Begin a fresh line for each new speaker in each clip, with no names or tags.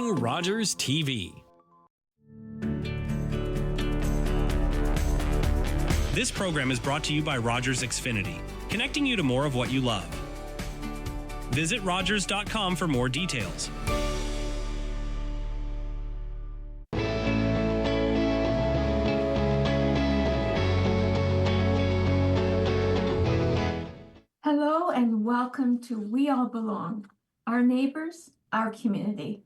New Rogers TV. This program is brought to you by Rogers Xfinity, connecting you to more of what you love. Visit Rogers.com for more details.
Hello and welcome to We All Belong, our neighbors, our community.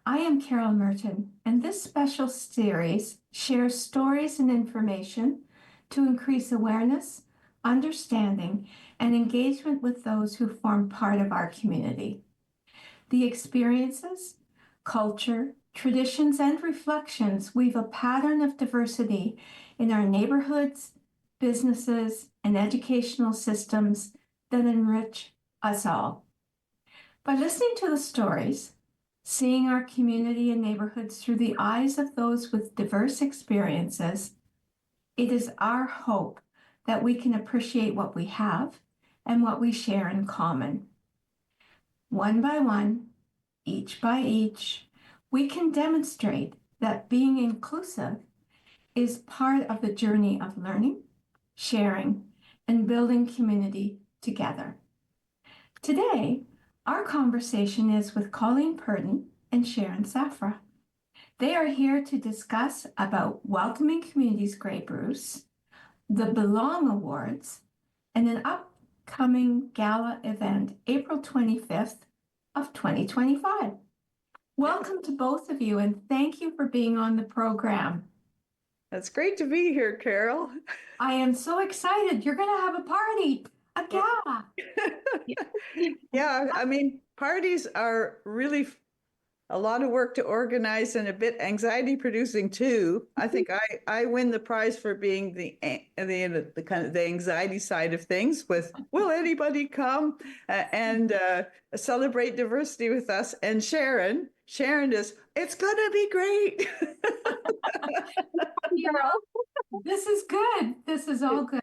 I am Carol Merton, and this special series shares stories and information to increase awareness, understanding, and engagement with those who form part of our community. The experiences, culture, traditions, and reflections weave a pattern of diversity in our neighborhoods, businesses, and educational systems that enrich us all. By listening to the stories, seeing our community and neighborhoods through the eyes of those with diverse experiences, it is our hope that we can appreciate what we have and what we share in common. One by one, each by each, we can demonstrate that being inclusive is part of the journey of learning, sharing, and building community together. Today, our conversation is with Colleen Purdon and Sharon Safra. They are here to discuss about Welcoming Communities Grey Bruce, the Belong Awards, and an upcoming gala event, April 25th of 2025. Welcome to both of you, and thank you for being on the program.
It's great to be here, Carol.
I am so excited. You're going to have a party, a gala.
Yeah, I mean, parties are really a lot of work to organize and a bit anxiety producing too. I think I win the prize for being the kind of the anxiety side of things with, will anybody come and celebrate diversity with us? And Sharon is, it's going to be great.
This is good. This is all good.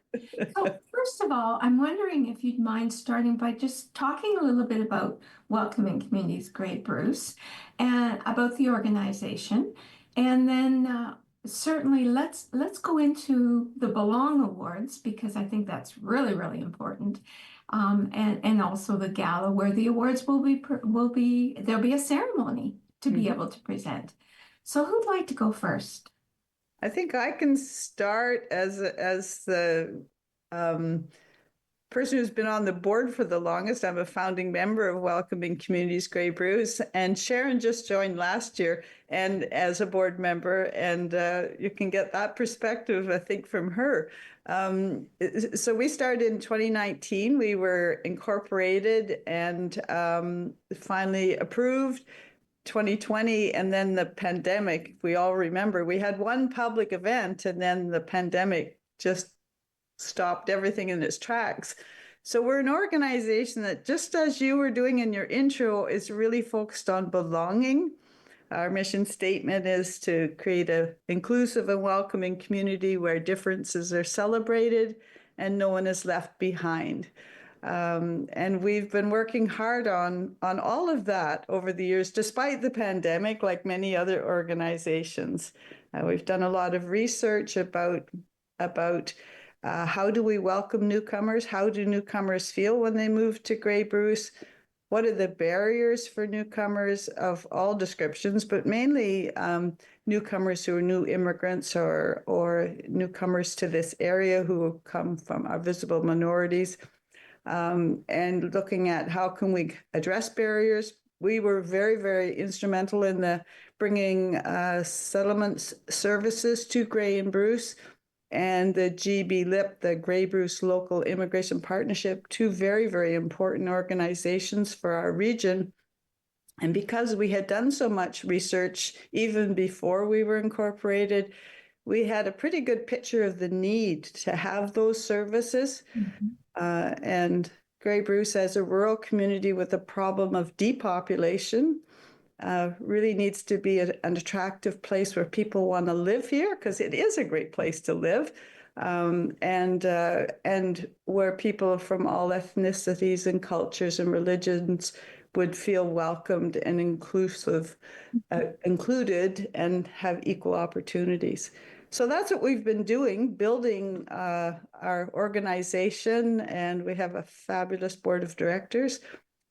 So first of all, I'm wondering if you'd mind starting by just talking a little bit about Welcoming Communities Grey Bruce and about the organization. And then certainly let's go into the Belong Awards, because I think that's really, really important. And also the gala where the awards will be there'll be a ceremony to be able to present. So who'd like to go first?
I think I can start as the person who's been on the board for the longest. I'm a founding member of Welcoming Communities Grey Bruce, and Sharon just joined last year and as a board member, and you can get that perspective, I think, from her. So we started in 2019. We were incorporated and finally approved 2020, and then the pandemic. We all remember we had one public event, and then the pandemic just stopped everything in its tracks. So we're an organization that, just as you were doing in your intro, is really focused on belonging. Our mission statement is to create an inclusive and welcoming community where differences are celebrated and no one is left behind. And we've been working hard on all of that over the years, despite the pandemic, like many other organizations. We've done a lot of research about how do we welcome newcomers? How do newcomers feel when they move to Grey Bruce? What are the barriers for newcomers of all descriptions, but mainly newcomers who are new immigrants or newcomers to this area who come from our visible minorities? And looking at how can we address barriers. We were very, very instrumental in the bringing settlement services to Grey and Bruce, and the GBLIP, the Grey Bruce Local Immigration Partnership, two very, very important organizations for our region. And because we had done so much research even before we were incorporated, we had a pretty good picture of the need to have those services. And Grey Bruce, as a rural community with a problem of depopulation, really needs to be an attractive place where people want to live here, because it is a great place to live, and where people from all ethnicities and cultures and religions would feel welcomed and included and have equal opportunities. So that's what we've been doing, building our organization, and we have a fabulous board of directors.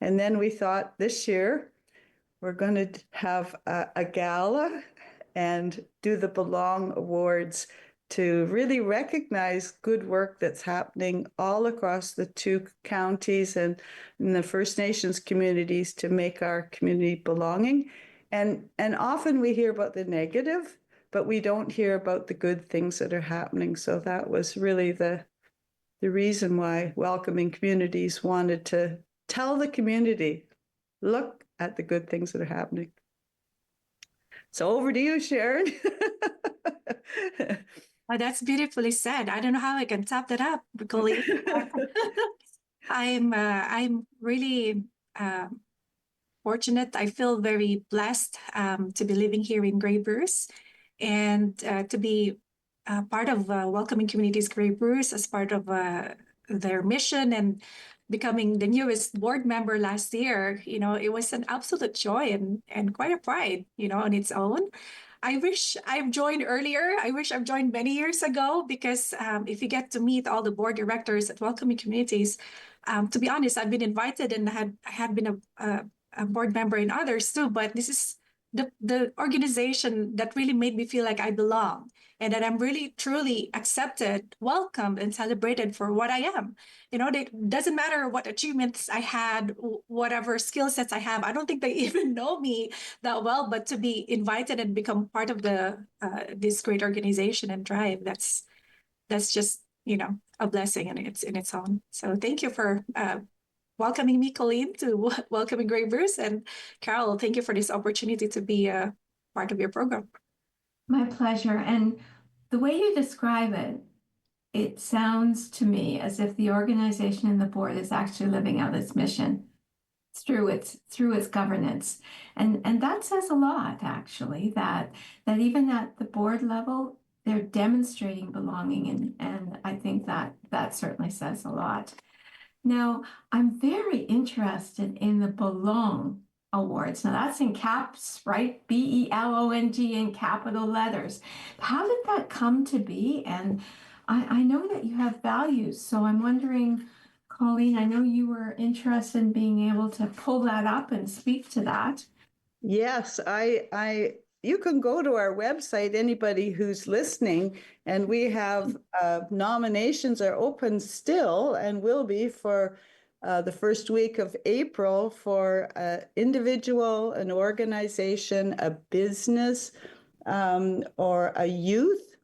And then we thought this year we're going to have a gala and do the Belong Awards to really recognize good work that's happening all across the 2 counties and in the First Nations communities to make our community belonging. And often we hear about the negative, but we don't hear about the good things that are happening. So that was really the reason why Welcoming Communities wanted to tell the community, look at the good things that are happening. So over to you, Sharon.
Oh, that's beautifully said. I don't know how I can top that up, Colleen. I'm really fortunate. I feel very blessed to be living here in Grey Bruce and to be part of Welcoming Communities Grey Bruce as part of their mission and becoming the newest board member last year. It was an absolute joy and quite a pride, on its own. I wish I've joined earlier. I wish I've joined many years ago because if you get to meet all the board directors at Welcoming Communities, to be honest, I've been invited and I had been a board member in others too, but this is the organization that really made me feel like I belong and that I'm really truly accepted, welcomed, and celebrated for what I am. It doesn't matter what achievements I had, whatever skill sets I have. I don't think they even know me that well, but to be invited and become part of this great organization and drive, that's just a blessing in its own. So thank you for welcoming me, Colleen, to Welcoming Grey Bruce, and Carol, thank you for this opportunity to be a part of your program.
My pleasure. And the way you describe it, it sounds to me as if the organization and the board is actually living out its mission through its governance. And that says a lot, actually, that even at the board level, they're demonstrating belonging. And I think that certainly says a lot. Now, I'm very interested in the Belong Awards. Now, that's in caps, right? BELONG in capital letters. How did that come to be? And I know that you have values, so I'm wondering, Colleen, I know you were interested in being able to pull that up and speak to that.
Yes, you can go to our website, anybody who's listening, and we have nominations are open still and will be for the first week of April for an individual, an organization, a business, or a youth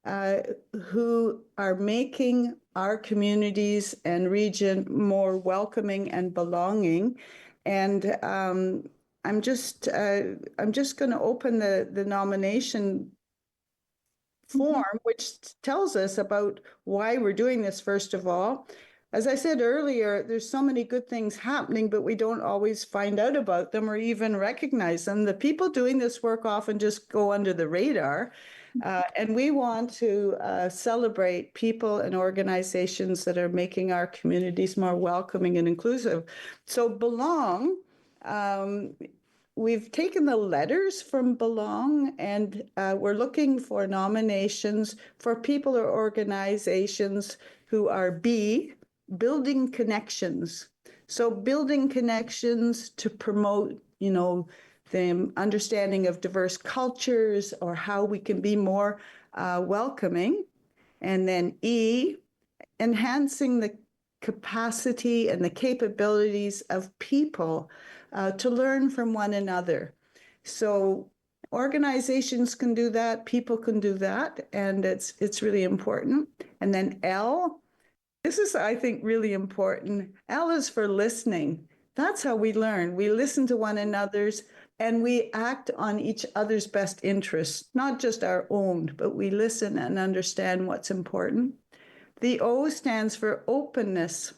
who are making our communities and region more welcoming and belonging. And I'm just going to open the nomination form, which tells us about why we're doing this. First of all, as I said earlier, there's so many good things happening, but we don't always find out about them or even recognize them. The people doing this work often just go under the radar. And we want to celebrate people and organizations that are making our communities more welcoming and inclusive. So Belong, we've taken the letters from Belong, and we're looking for nominations for people or organizations who are building connections. So building connections to promote, the understanding of diverse cultures or how we can be more welcoming. And then E, enhancing the capacity and the capabilities of people to learn from one another. So organizations can do that, people can do that, and it's really important. And then L, this is, I think, really important. L is for listening. That's how we learn. We listen to one another's and we act on each other's best interests, not just our own, but we listen and understand what's important. The O stands for openness,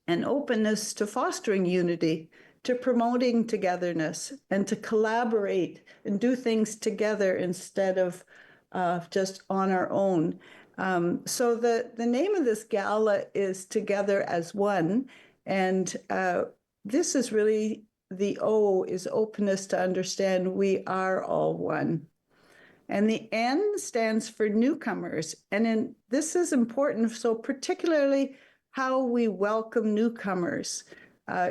and openness to fostering unity, to promoting togetherness, and to collaborate and do things together instead of just on our own. So the name of this gala is Together as One, and this is really the O is openness to understand we are all one. And the N stands for newcomers. And this is important. So particularly how we welcome newcomers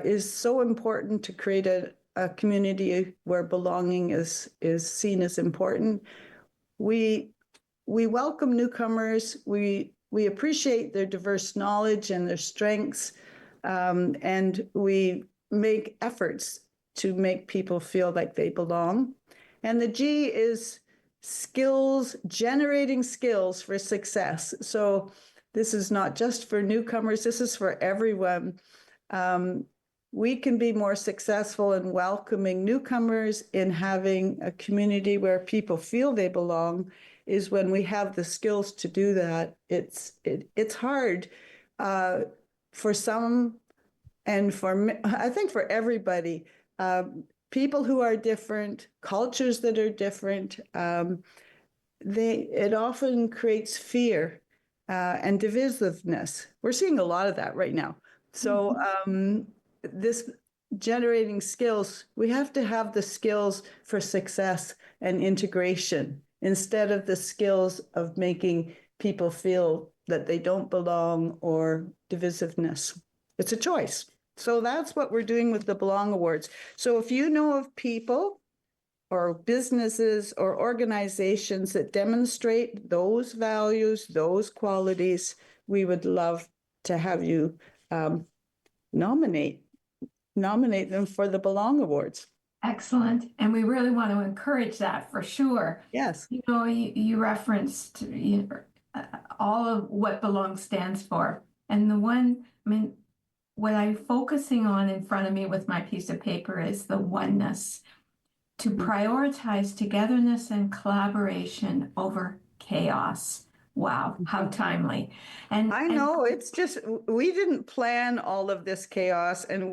is so important to create a community where belonging is seen as important. We welcome newcomers. We appreciate their diverse knowledge and their strengths, and we make efforts to make people feel like they belong. And the G is skills, generating skills for success. So this is not just for newcomers, this is for everyone. We can be more successful in welcoming newcomers, in having a community where people feel they belong, is when we have the skills to do that. It's hard for some, and I think for everybody. People who are different, cultures that are different, it often creates fear and divisiveness. We're seeing a lot of that right now. So this generating skills, we have to have the skills for success and integration instead of the skills of making people feel that they don't belong or divisiveness. It's a choice. So that's what we're doing with the Belong Awards. So if you know of people or businesses or organizations that demonstrate those values, those qualities, we would love to have you nominate them for the Belong Awards.
Excellent. And we really want to encourage that for sure.
Yes.
You know, you referenced all of what Belong stands for. And the one, I mean, what I'm focusing on in front of me with my piece of paper is the oneness, to prioritize togetherness and collaboration over chaos. Wow, how timely. And
I know, it's just, we didn't plan all of this chaos, and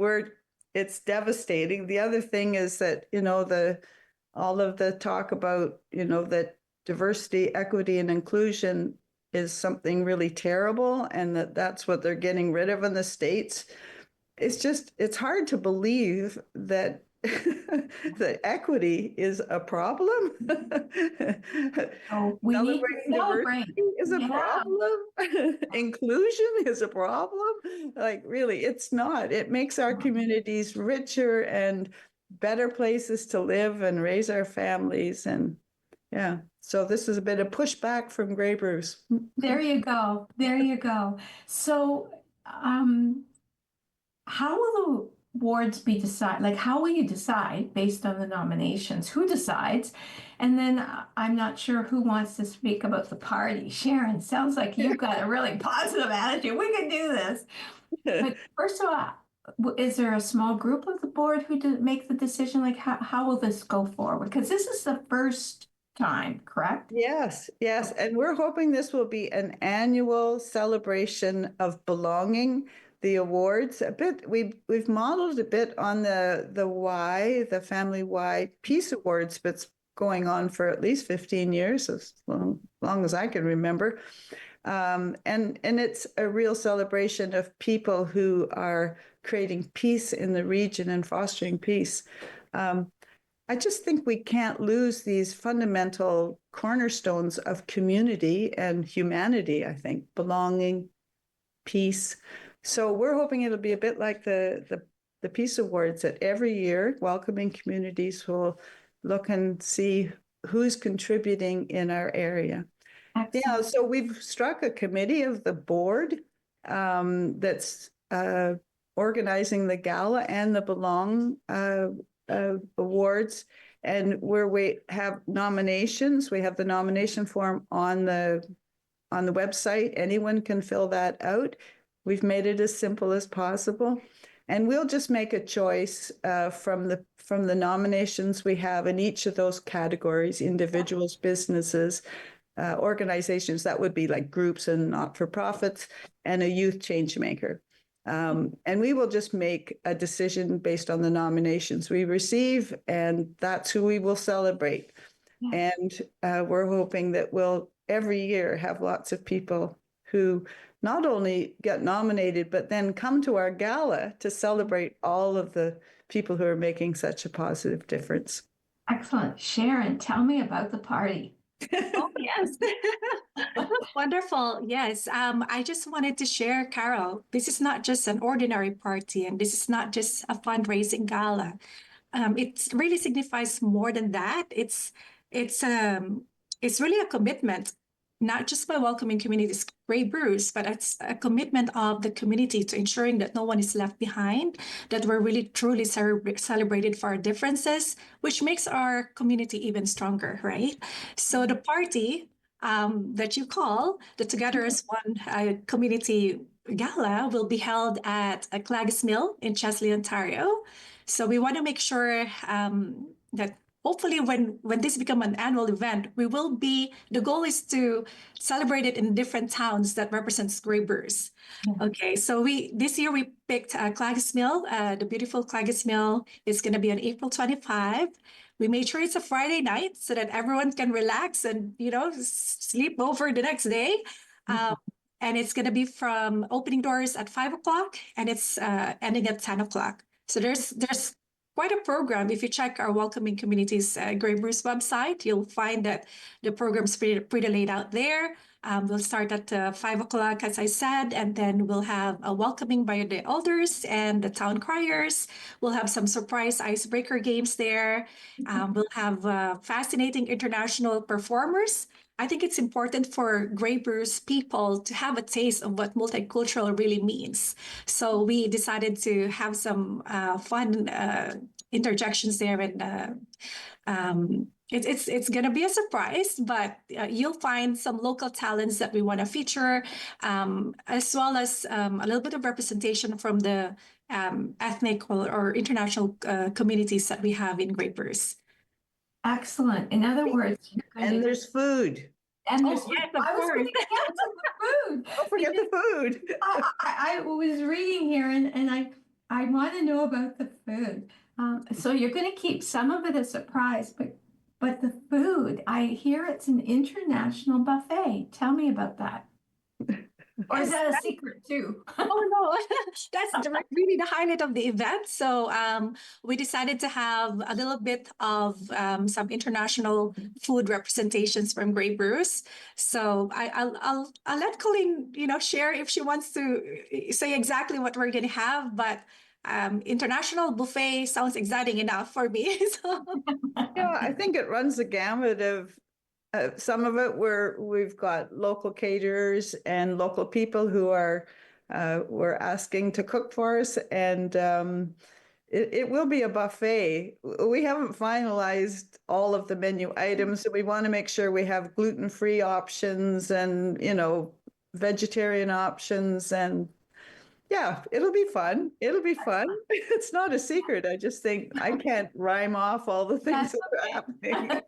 it's devastating. The other thing is that, you know, all of the talk about, you know, that diversity, equity, and inclusion is something really terrible, and that's what they're getting rid of in the States. It's hard to believe that that equity is a problem.
we need to celebrate.
Is a problem. Inclusion is a problem. Like, really, it's not. It makes our communities richer and better places to live and raise our families. And yeah, so this is a bit of pushback from Grey Bruce.
There you go. There you go. So, how will the awards be decided? Like, how will you decide based on the nominations? Who decides? And then I'm not sure who wants to speak about the party. Sharon, sounds like you've got a really positive attitude. We can do this. But first of all, is there a small group of the board who make the decision? Like, how will this go forward? Because this is the first time, correct?
Yes. And we're hoping this will be an annual celebration of belonging. The awards a bit, we've modeled a bit on the Family Y Peace Awards, but it's going on for at least 15 years, as long as I can remember. And it's a real celebration of people who are creating peace in the region and fostering peace. I just think we can't lose these fundamental cornerstones of community and humanity, I think, belonging, peace. So we're hoping it'll be a bit like the Peace Awards, that every year welcoming communities will look and see who's contributing in our area. Excellent. Yeah, so we've struck a committee of the board that's organizing the gala and the Belong awards, and where we have nominations. We have the nomination form on the website. Anyone can fill that out. We've made it as simple as possible, and we'll just make a choice from the nominations we have in each of those categories: individuals, businesses, organizations. That would be like groups and not-for-profits, and a youth change maker. And we will just make a decision based on the nominations we receive, and that's who we will celebrate. And we're hoping that we'll every year have lots of people who not only get nominated, but then come to our gala to celebrate all of the people who are making such a positive difference.
Excellent. Sharon, tell me about the party.
Oh, yes. Wonderful. Yes. I just wanted to share, Carol, this is not just an ordinary party, and this is not just a fundraising gala. It really signifies more than that. It's really a commitment, not just by welcoming communities Grey Bruce, but it's a commitment of the community to ensuring that no one is left behind, that we're really truly celebrated for our differences, which makes our community even stronger, right? So the party that you call the Together as One Community Gala will be held at a Claggis Mill in Chesley, Ontario. So we want to make sure that hopefully when this become an annual event, the goal is to celebrate it in different towns that represents Grey Bruce. Yeah. Okay, so this year we picked Claggis Mill, the beautiful Claggis Mill. It's going to be on April 25. We made sure it's a Friday night so that everyone can relax and, sleep over the next day. And it's going to be from opening doors at 5 o'clock and it's ending at 10 o'clock. So there's quite a program. If you check our Welcoming Communities Grey Bruce website, you'll find that the program's pretty laid out there. We'll start at 5 o'clock, as I said, and then we'll have a welcoming by the elders and the town criers. We'll have some surprise icebreaker games there. We'll have fascinating international performers. I think it's important for Grey Bruce people to have a taste of what multicultural really means. So we decided to have some fun interjections there, and it's going to be a surprise, but you'll find some local talents that we want to feature, as well as a little bit of representation from the ethnic or international communities that we have in Grey Bruce.
Excellent. In other words,
there's food.
And there's
yes, of
I was
course.
going to get to the food.
Don't forget the food.
I was reading here, and I want to know about the food. So you're going to keep some of it a surprise, but the food, I hear it's an international buffet. Tell me about that. Or is that a secret too?
Oh no, that's really the highlight of the event. So we decided to have a little bit of some international food representations from Grey Bruce. So I'll let Colleen, share if she wants to say exactly what we're going to have. But international buffet sounds exciting enough for me. So.
Yeah, I think it runs the gamut of. Some of it we've got local caterers and local people who we're asking to cook for us, and it will be a buffet. We haven't finalized all of the menu items, so we want to make sure we have gluten-free options and vegetarian options, and yeah, it'll be fun. It'll be fun. It's not a secret. I just think I can't rhyme off all the things that are happening.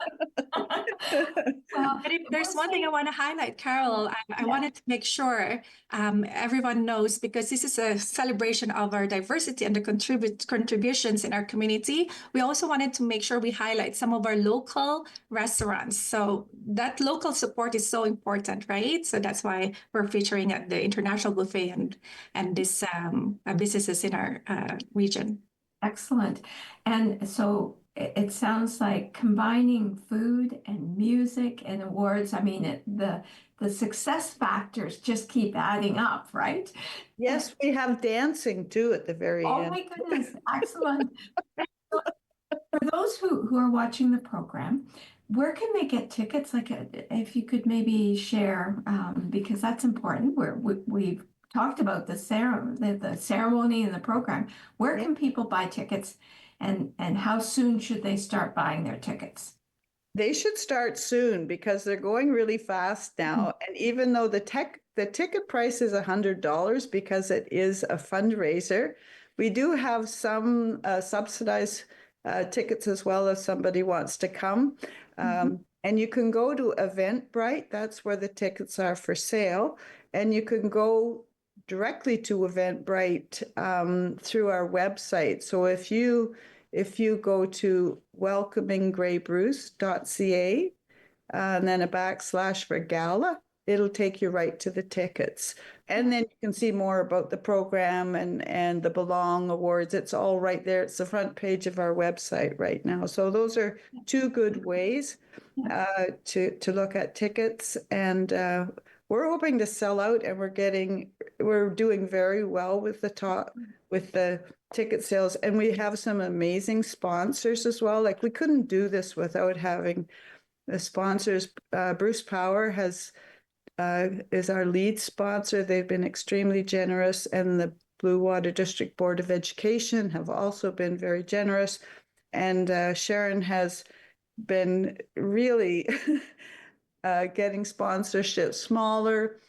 But if there's one thing I want to highlight, Carol, I wanted to make sure everyone knows, because this is a celebration of our diversity and the contributions in our community. We also wanted to make sure we highlight some of our local restaurants. So that local support is so important, right? So that's why we're featuring at the International Buffet and this businesses in our region.
Excellent. And so it sounds like combining food and music and awards. I mean, the success factors just keep adding up, right?
Yes, we have dancing too at the very end.
Oh my goodness, excellent. For those who are watching the program, where can they get tickets? Like, if you could maybe share, because that's important. We've talked about the ceremony and the program. Where can people buy tickets, and how soon should they start buying their tickets?
They should start soon because they're going really fast now. And even though the ticket price is $100 because it is a fundraiser, we do have some subsidized tickets as well if somebody wants to come. And you can go to Eventbrite. That's where the tickets are for sale. And you can go directly to Eventbrite through our website. So if you go to welcominggraybruce.ca and then a / for gala, it'll take you right to the tickets. And then you can see more about the program and the Belong Awards. It's all right there. It's the front page of our website right now. So those are two good ways to look at tickets. And we're hoping to sell out, and we're doing very well with the ticket sales. And we have some amazing sponsors as well. Like, we couldn't do this without having the sponsors. Bruce Power is our lead sponsor. They've been extremely generous, and the Blue Water District Board of Education have also been very generous. And Sharon has been really getting sponsorship, smaller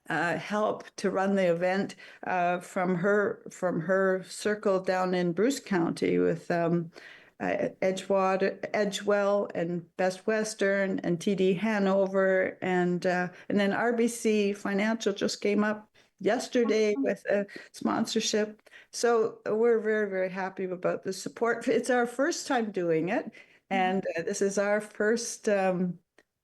help to run the event from her circle down in Bruce County with Edgewell and Best Western and TD Hanover, and then RBC Financial just came up yesterday with a sponsorship. So we're very, very happy about the support. It's our first time doing it, and this is our first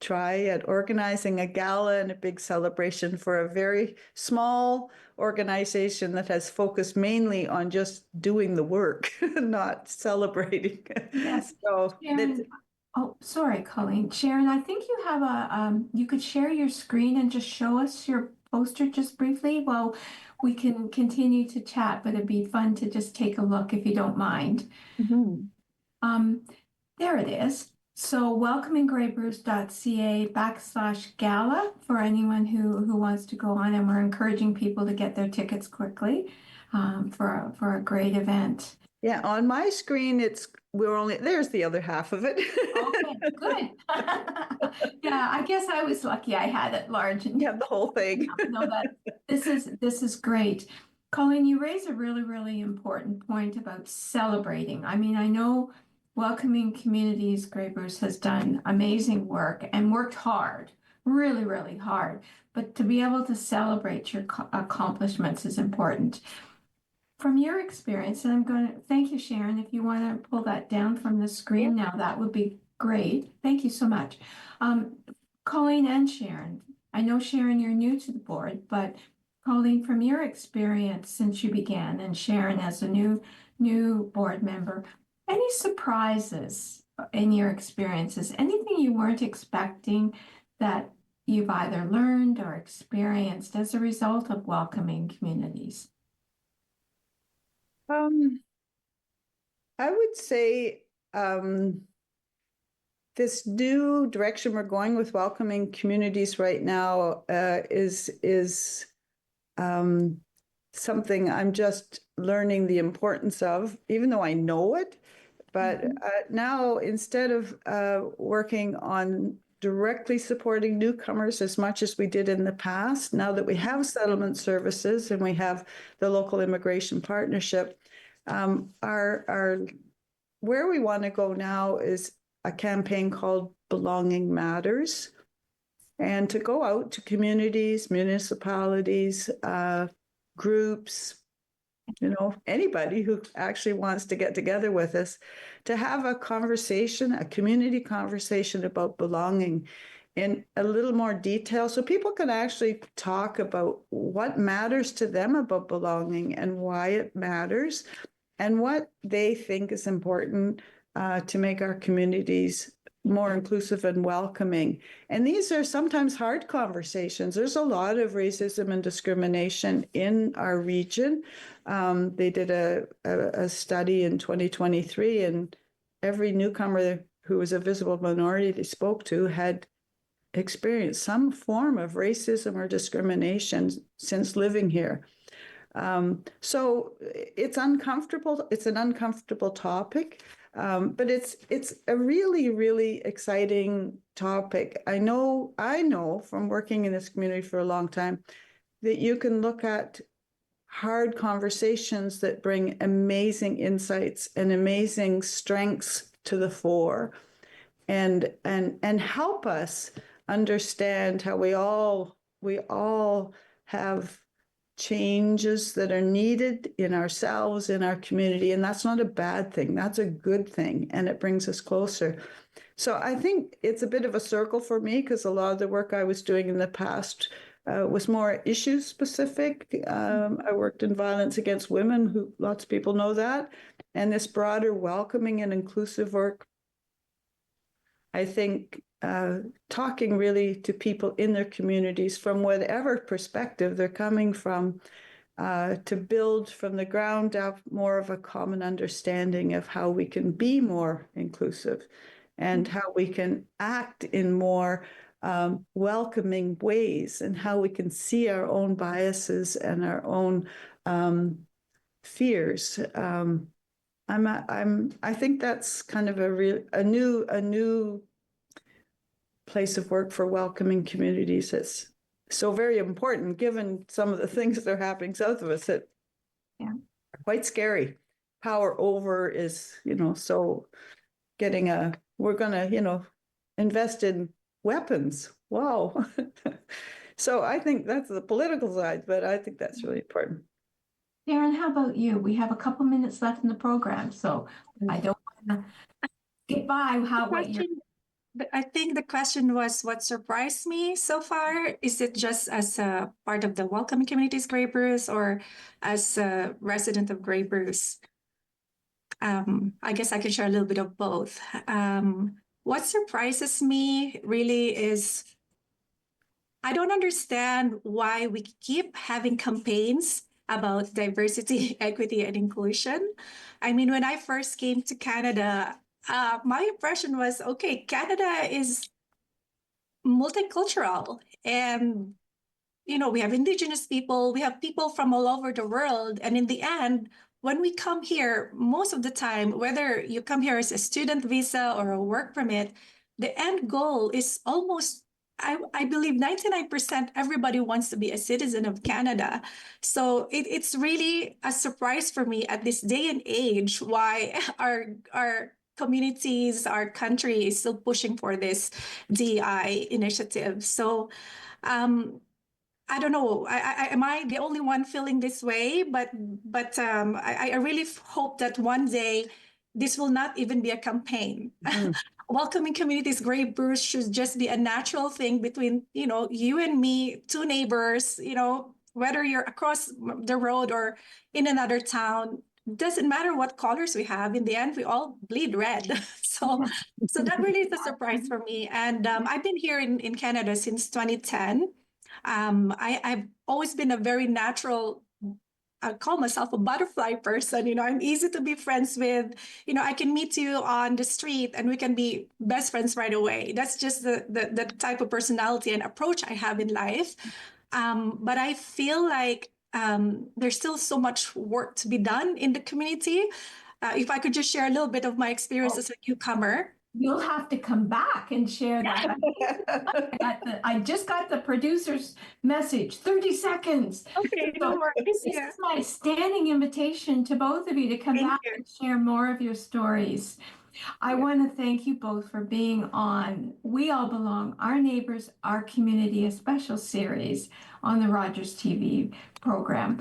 try at organizing a gala and a big celebration for a very small organization that has focused mainly on just doing the work, not celebrating.
Yes.
So
Sharon, oh, sorry, Colleen. Sharon, I think you have you could share your screen and just show us your poster just briefly. Well, we can continue to chat, but it'd be fun to just take a look if you don't mind. There it is. So welcominggreybruce.ca/gala for anyone who wants to go on, and we're encouraging people to get their tickets quickly for a great event.
Yeah, on my screen, there's the other half of it.
Okay, good. Yeah, I guess I was lucky I had it large. And
you have the whole thing.
No, this is great. Colleen, you raise a really, really important point about celebrating. I mean, I know Welcoming Communities Grey Bruce has done amazing work and worked hard, really, really hard. But to be able to celebrate your accomplishments is important. From your experience, and I'm going to thank you, Sharon. If you want to pull that down from the screen now, that would be great. Thank you so much. Colleen and Sharon, I know, Sharon, you're new to the board, but Colleen, from your experience since you began, and Sharon as a new board member, any surprises in your experiences? Anything you weren't expecting that you've either learned or experienced as a result of welcoming communities?
I would say this new direction we're going with welcoming communities right now is something I'm just learning the importance of, even though I know it. But now, instead of working on directly supporting newcomers as much as we did in the past, now that we have settlement services and we have the local immigration partnership, where we want to go now is a campaign called Belonging Matters, and to go out to communities, municipalities, groups, anybody who actually wants to get together with us, to have a conversation, a community conversation about belonging in a little more detail, so people can actually talk about what matters to them about belonging and why it matters and what they think is important to make our communities more inclusive and welcoming. And these are sometimes hard conversations. There's a lot of racism and discrimination in our region. They did a study in 2023, and every newcomer who was a visible minority they spoke to had experienced some form of racism or discrimination since living here. So it's uncomfortable. It's an uncomfortable topic. But it's a really, really exciting topic. I know from working in this community for a long time that you can look at hard conversations that bring amazing insights and amazing strengths to the fore, and help us understand how we all have changes that are needed in ourselves, in our community. And that's not a bad thing. That's a good thing. And it brings us closer. So I think it's a bit of a circle for me because a lot of the work I was doing in the past was more issue specific. I worked in violence against women, who lots of people know that. And this broader welcoming and inclusive work, I think talking really to people in their communities from whatever perspective they're coming from, to build from the ground up more of a common understanding of how we can be more inclusive and how we can act in more welcoming ways, and how we can see our own biases and our own fears. I think that's kind of a new place of work for welcoming communities. That's so very important, given some of the things that are happening south of us that are quite scary. Power over is, so we're gonna, invest in weapons. Wow. So I think that's the political side, but I think that's really important.
Sharon, how about you? We have a couple minutes left in the program, so I don't want to get by what you're.
I think the question was, what surprised me so far? Is it just as a part of the Welcoming Communities Grey Bruce, or as a resident of Grey Bruce? I guess I can share a little bit of both. What surprises me really is I don't understand why we keep having campaigns about diversity, equity, and inclusion. I mean, when I first came to Canada, my impression was, okay, Canada is multicultural, and we have Indigenous people, we have people from all over the world, and in the end, when we come here, most of the time, whether you come here as a student visa or a work permit, the end goal is almost, I believe 99% everybody wants to be a citizen of Canada. So it's really a surprise for me at this day and age why our communities, our country is still pushing for this DEI initiative. So I don't know. Am I the only one feeling this way? But I really hope that one day this will not even be a campaign. Welcoming Communities Grey Bruce should just be a natural thing between you and me, two neighbors. Whether you're across the road or in another town. Doesn't matter what colors we have. In the end, we all bleed red. So that really is a surprise for me. And I've been here in Canada since 2010. I've always been a very natural, I call myself a butterfly person. I'm easy to be friends with. I can meet you on the street and we can be best friends right away. That's just the type of personality and approach I have in life. But I feel like there's still so much work to be done in the community. If I could just share a little bit of my experience as a newcomer.
You'll have to come back and share that. I just got the producer's message, 30 seconds.
Okay, no worries.
This is my standing invitation to both of you to come back and share more of your stories. I want to thank you both for being on We All Belong, Our Neighbors, Our Community, a special series on the Rogers TV program.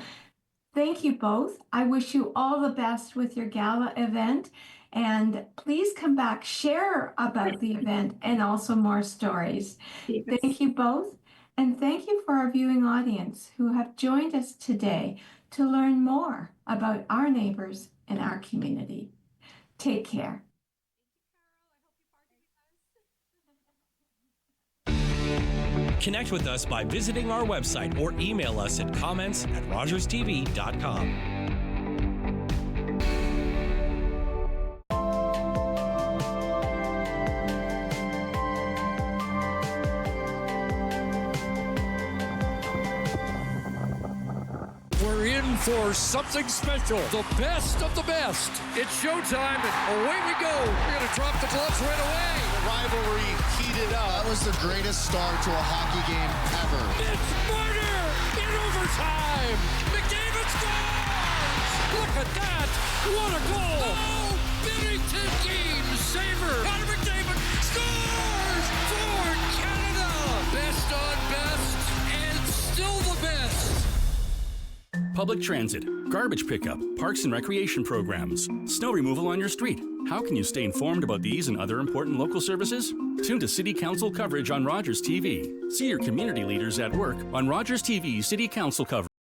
Thank you both. I wish you all the best with your gala event. And please come back, share about the event and also more stories. Yes. Thank you both. And thank you for our viewing audience who have joined us today to learn more about our neighbors and our community. Take care.
Connect with us by visiting our website or email us at comments@rogerstv.com.
We're in for something special. The best of the best. It's showtime, and away we go. We're going to drop the gloves right away.
The rivalry heated up. That was the greatest start to a hockey game ever.
It's murder in overtime. McDavid scores! Look at that. What a goal. Oh, Bennington game saver. Connor McDavid scores for Canada. Best on best, and still the best.
Public transit, garbage pickup, parks and recreation programs, snow removal on your street. How can you stay informed about these and other important local services? Tune to City Council coverage on Rogers TV. See your community leaders at work on Rogers TV City Council coverage.